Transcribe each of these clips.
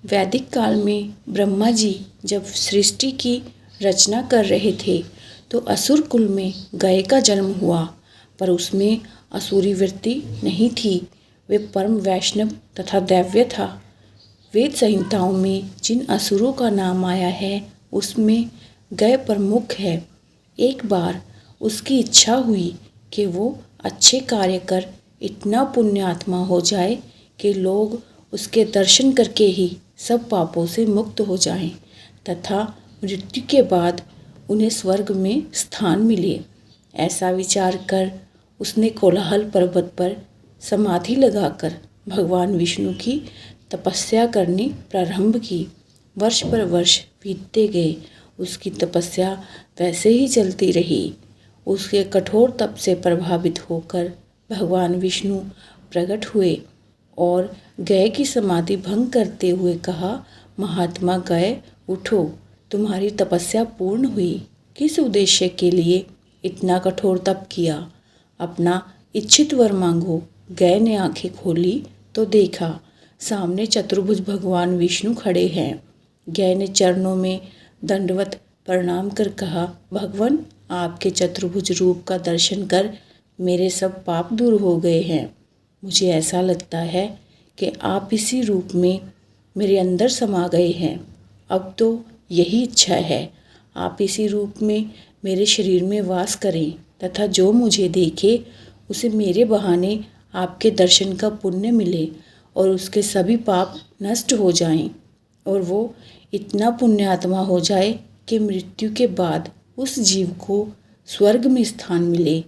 वैदिक काल में ब्रह्मा जी जब सृष्टि की रचना कर रहे थे तो असुर कुल में गय का जन्म हुआ, पर उसमें असुरी वृत्ति नहीं थी। वे परम वैष्णव तथा दैव्य था। वेद संहिताओं में जिन असुरों का नाम आया है उसमें गय प्रमुख है। एक बार उसकी इच्छा हुई कि वो अच्छे कार्य कर इतना पुण्यात्मा हो जाए कि लोग उसके दर्शन करके ही सब पापों से मुक्त हो जाएं तथा मृत्यु के बाद उन्हें स्वर्ग में स्थान मिले। ऐसा विचार कर उसने कोलाहल पर्वत पर समाधि लगाकर भगवान विष्णु की तपस्या करनी प्रारंभ की। वर्ष पर वर्ष बीतते गए, उसकी तपस्या वैसे ही चलती रही। उसके कठोर तप से प्रभावित होकर भगवान विष्णु प्रकट हुए और गय की समाधि भंग करते हुए कहा, महात्मा गय उठो, तुम्हारी तपस्या पूर्ण हुई। किस उद्देश्य के लिए इतना कठोर तप किया? अपना इच्छित वर मांगो। गय ने आंखें खोली तो देखा सामने चतुर्भुज भगवान विष्णु खड़े हैं। गय ने चरणों में दंडवत प्रणाम कर कहा, भगवान आपके चतुर्भुज रूप का दर्शन कर मेरे सब पाप दूर हो गए हैं। मुझे ऐसा लगता है कि आप इसी रूप में मेरे अंदर समा गए हैं। अब तो यही इच्छा है, आप इसी रूप में मेरे शरीर में वास करें तथा जो मुझे देखे उसे मेरे बहाने आपके दर्शन का पुण्य मिले और उसके सभी पाप नष्ट हो जाएं और वो इतना पुण्यात्मा हो जाए कि मृत्यु के बाद उस जीव को स्वर्ग में स्थान मिले।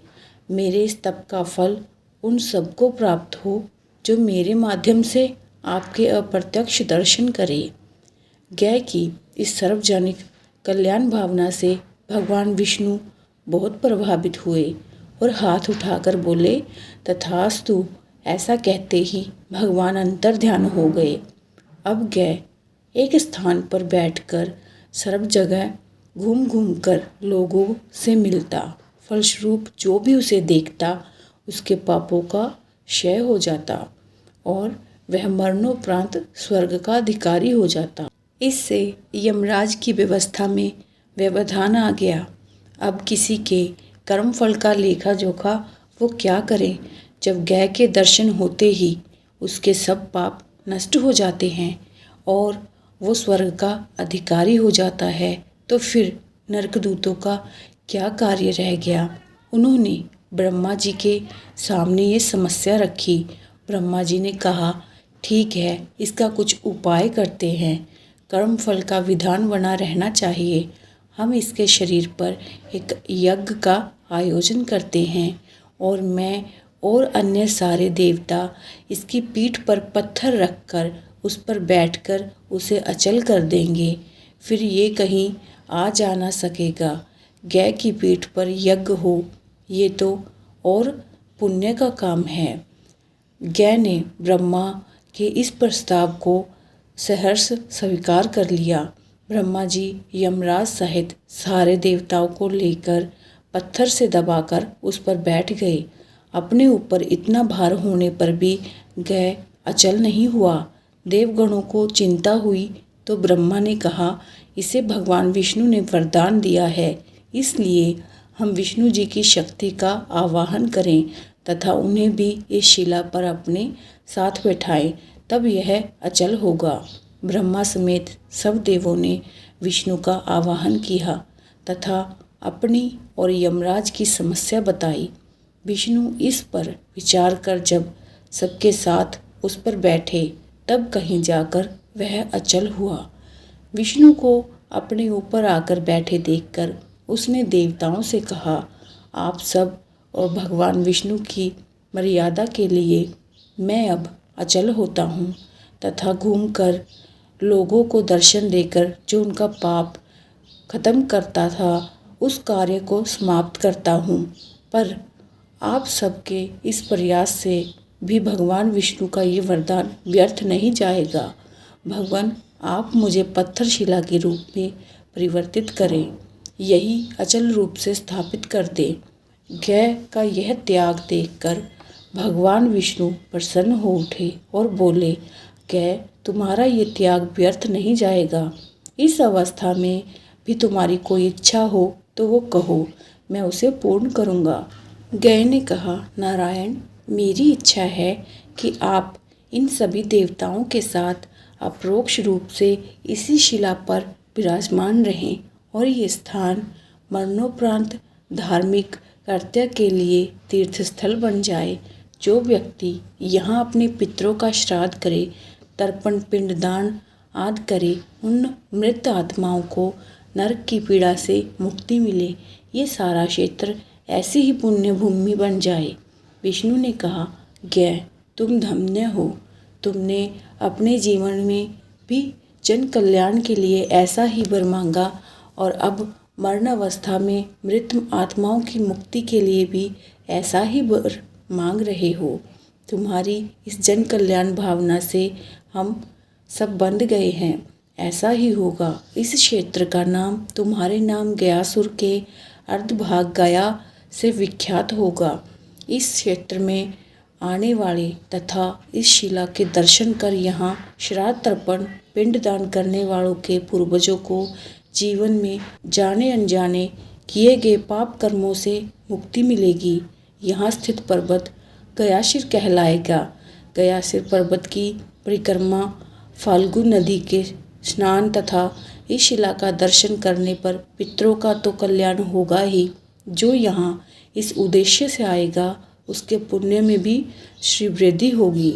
मेरे इस तप का फल उन सबको प्राप्त हो जो मेरे माध्यम से आपके अप्रत्यक्ष दर्शन करे। गय की इस सार्वजनिक कल्याण भावना से भगवान विष्णु बहुत प्रभावित हुए और हाथ उठाकर बोले, तथास्तु। ऐसा कहते ही भगवान अंतर ध्यान हो गए। अब गय एक स्थान पर बैठकर सर्व जगह घूम घूम कर लोगों से मिलता। फलस्वरूप जो भी उसे देखता उसके पापों का क्षय हो जाता और वह मरणोपरांत स्वर्ग का अधिकारी हो जाता। इससे यमराज की व्यवस्था में व्यवधान आ गया। अब किसी के कर्म फल का लेखा जोखा वो क्या करे? जब गय के दर्शन होते ही उसके सब पाप नष्ट हो जाते हैं और वो स्वर्ग का अधिकारी हो जाता है, तो फिर नरकदूतों का क्या कार्य रह गया? उन्होंने ब्रह्मा जी के सामने ये समस्या रखी। ब्रह्मा जी ने कहा, ठीक है, इसका कुछ उपाय करते हैं। कर्म फल का विधान बना रहना चाहिए। हम इसके शरीर पर एक यज्ञ का आयोजन करते हैं और मैं और अन्य सारे देवता इसकी पीठ पर पत्थर रखकर उस पर बैठकर उसे अचल कर देंगे। फिर ये कहीं आ जा ना सकेगा। गय की पीठ पर यज्ञ हो, ये तो और पुण्य का काम है। गय ने ब्रह्मा के इस प्रस्ताव को सहर्ष स्वीकार कर लिया। ब्रह्मा जी यमराज सहित सारे देवताओं को लेकर पत्थर से दबाकर उस पर बैठ गए। अपने ऊपर इतना भार होने पर भी गय अचल नहीं हुआ। देवगणों को चिंता हुई तो ब्रह्मा ने कहा, इसे भगवान विष्णु ने वरदान दिया है, इसलिए हम विष्णु जी की शक्ति का आवाहन करें तथा उन्हें भी इस शिला पर अपने साथ बैठाएं, तब यह अचल होगा। ब्रह्मा समेत सब देवों ने विष्णु का आवाहन किया तथा अपनी और यमराज की समस्या बताई। विष्णु इस पर विचार कर जब सबके साथ उस पर बैठे तब कहीं जाकर वह अचल हुआ। विष्णु को अपने ऊपर आकर बैठे देखकर उसने देवताओं से कहा, आप सब और भगवान विष्णु की मर्यादा के लिए मैं अब अचल होता हूँ तथा घूमकर लोगों को दर्शन देकर जो उनका पाप खत्म करता था उस कार्य को समाप्त करता हूँ। पर आप सबके इस प्रयास से भी भगवान विष्णु का ये वरदान व्यर्थ नहीं जाएगा। भगवान आप मुझे पत्थर शिला के रूप में परिवर्तित करें, यही अचल रूप से स्थापित कर दे। गय का यह त्याग देखकर भगवान विष्णु प्रसन्न हो उठे और बोले, गए तुम्हारा ये त्याग व्यर्थ नहीं जाएगा। इस अवस्था में भी तुम्हारी कोई इच्छा हो तो वो कहो, मैं उसे पूर्ण करूँगा। गय ने कहा, नारायण, मेरी इच्छा है कि आप इन सभी देवताओं के साथ अपरोक्ष रूप से इसी शिला पर विराजमान रहें और ये स्थान मरणोपरांत धार्मिक कर्तव्य के लिए तीर्थस्थल बन जाए। जो व्यक्ति यहाँ अपने पितरों का श्राद्ध करे, तर्पण, पिंडदान आदि करे, उन मृत आत्माओं को नरक की पीड़ा से मुक्ति मिले। ये सारा क्षेत्र ऐसी ही पुण्य भूमि बन जाए। विष्णु ने कहा, गय, तुम धन्य हो। तुमने अपने जीवन में भी जन कल्याण के लिए ऐसा ही वर मांगा और अब मरण अवस्था में मृत आत्माओं की मुक्ति के लिए भी ऐसा ही वर मांग रहे हो। तुम्हारी इस जन कल्याण भावना से हम सब बंध गए हैं। ऐसा ही होगा। इस क्षेत्र का नाम तुम्हारे नाम गयासुर के अर्धभाग गया से विख्यात होगा। इस क्षेत्र में आने वाले तथा इस शिला के दर्शन कर यहाँ श्राद्ध, तर्पण, पिंडदान करने वालों के पूर्वजों को जीवन में जाने अनजाने किए गए पाप कर्मों से मुक्ति मिलेगी। यहाँ स्थित पर्वत गयाशिर कहलाएगा। गयाशिर पर्वत की परिक्रमा, फाल्गु नदी के स्नान तथा इस शिला का दर्शन करने पर पितरों का तो कल्याण होगा ही, जो यहाँ इस उद्देश्य से आएगा उसके पुण्य में भी श्री वृद्धि होगी।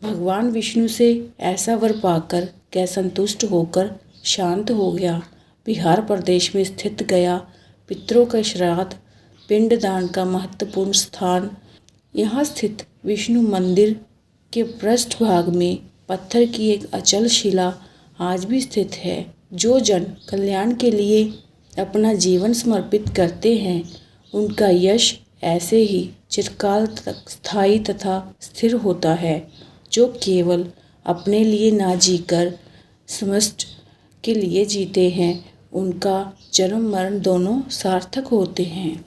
भगवान विष्णु से ऐसा वर पाकर गय संतुष्ट होकर शांत हो गया। बिहार प्रदेश में स्थित गया पितरों का श्राद्ध, पिंडदान का महत्वपूर्ण स्थान। यहाँ स्थित विष्णु मंदिर के पृष्ठभाग में पत्थर की एक अचल शिला आज भी स्थित है। जो जन कल्याण के लिए अपना जीवन समर्पित करते हैं, उनका यश ऐसे ही चिरकाल तक स्थायी तथा स्थिर होता है। जो केवल अपने लिए ना जीकर समस्त के लिए जीते हैं, उनका जन्म मरण दोनों सार्थक होते हैं।